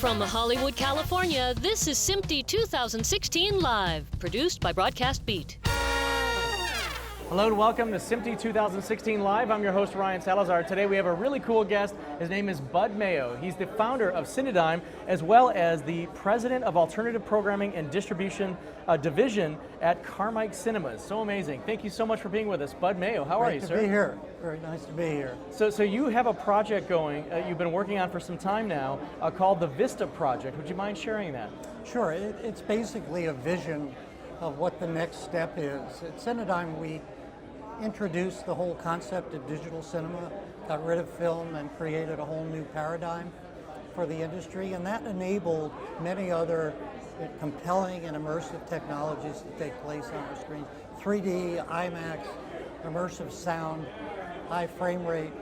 From Hollywood, California, this is SMPTE 2016 Live, produced by Broadcast Beat. Hello and welcome to SMPTE 2016 Live. I'm your host, Ryan Salazar. Today we have a really cool guest. His name is Bud Mayo. He's the founder of Cinedigm, as well as the president of Alternative Programming and Distribution Division at Carmike Cinemas. So amazing. Thank you so much for being with us. Bud Mayo, how are you, sir? Great to be here. Very nice to be here. So you have a project going, you've been working on for some time now, called the Vista project. Would you mind sharing that? Sure. It's basically a vision of what the next step is. At Cinedigm, we introduced the whole concept of digital cinema, got rid of film and created a whole new paradigm for the industry, and that enabled many other compelling and immersive technologies to take place on our screens. 3D, IMAX, immersive sound, high frame rate.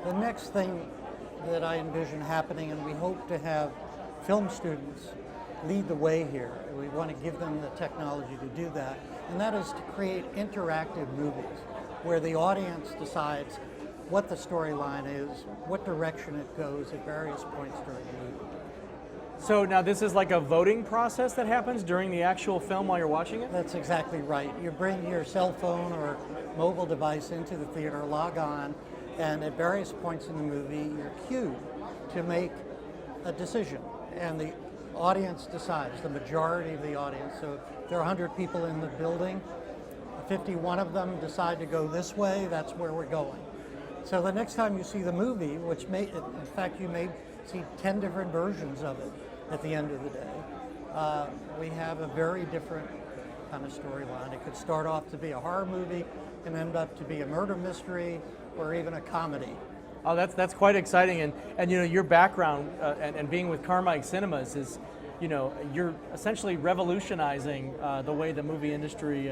The next thing that I envision happening, and we hope to have film students lead the way here. We want to give them the technology to do that, and that is to create interactive movies where the audience decides what the storyline is, what direction it goes at various points during the movie. So now this is like a voting process that happens during the actual film while you're watching it? That's exactly right. You bring your cell phone or mobile device into the theater, log on, and at various points in the movie you're cued to make a decision, and the audience decides, the majority of the audience. So if there are 100 people in the building, 51 of them decide to go this way, that's where we're going. So the next time you see the movie, which may, in fact, you may see 10 different versions of it at the end of the day, we have a very different kind of storyline. It could start off to be a horror movie and end up to be a murder mystery or even a comedy. Oh, that's quite exciting, and you know, your background and being with Carmike Cinemas is, you know, you're essentially revolutionizing the way the movie industry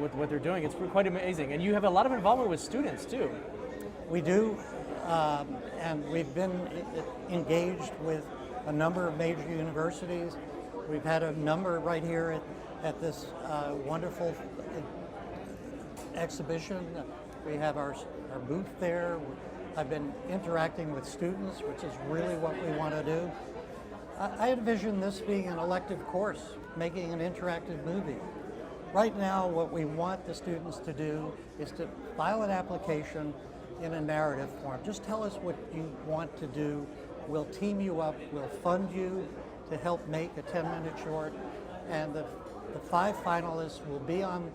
with what they're doing. It's quite amazing, and you have a lot of involvement with students too. We do, and we've been engaged with a number of major universities. We've had a number right here at this wonderful exhibition. We have our booth there. I've been interacting with students, which is really what we want to do. I envision this being an elective course, making an interactive movie. Right now, what we want the students to do is to file an application in a narrative form. Just tell us what you want to do. We'll team you up, we'll fund you to help make a 10-minute short, and the 5 finalists will be on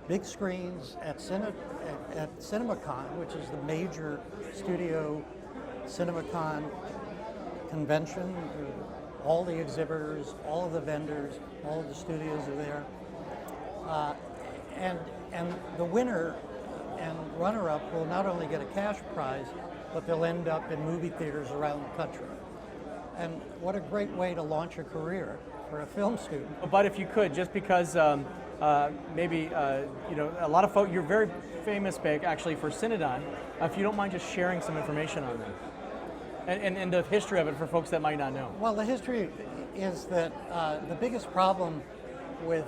big screens at CinemaCon, which is the major studio CinemaCon convention. All the exhibitors, all of the vendors, all of the studios are there. And the winner and runner-up will not only get a cash prize, but they'll end up in movie theaters around the country. And what a great way to launch a career for a film student. But if you could, just because maybe, you know, a lot of folks, you're very famous, actually, for Cinedigm. If you don't mind just sharing some information on them and the history of it for folks that might not know. Well, the history is that the biggest problem with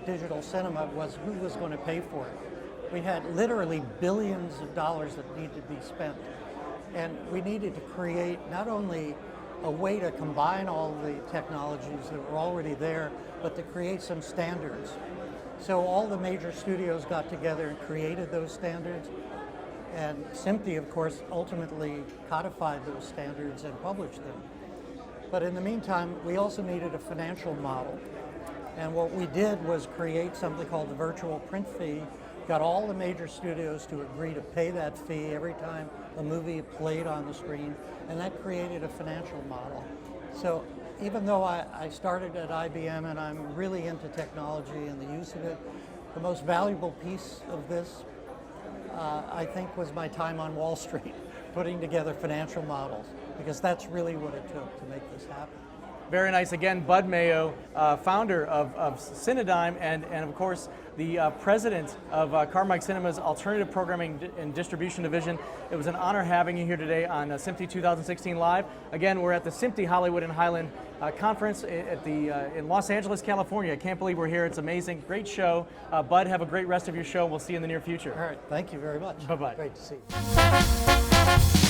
digital cinema was who was going to pay for it. We had literally billions of dollars that needed to be spent. And we needed to create not only a way to combine all the technologies that were already there, but to create some standards. So all the major studios got together and created those standards, and SMPTE, of course, ultimately codified those standards and published them. But in the meantime, we also needed a financial model. And what we did was create something called the virtual print fee, got all the major studios to agree to pay that fee every time a movie played on the screen, and that created a financial model. So even though I started at IBM and I'm really into technology and the use of it, the most valuable piece of this, I think, was my time on Wall Street, putting together financial models, because that's really what it took to make this happen. Very nice. Again, Bud Mayo, founder of Cinedigm, and of course the president of Carmike Cinemas Alternative Programming and Distribution Division. It was an honor having you here today on SMPTE 2016 Live. Again, we're at the SMPTE Hollywood and Highland conference in Los Angeles, California. I can't believe we're here. It's amazing. Great show. Bud, have a great rest of your show. We'll see you in the near future. All right. Thank you very much. Bye-bye. Great to see you.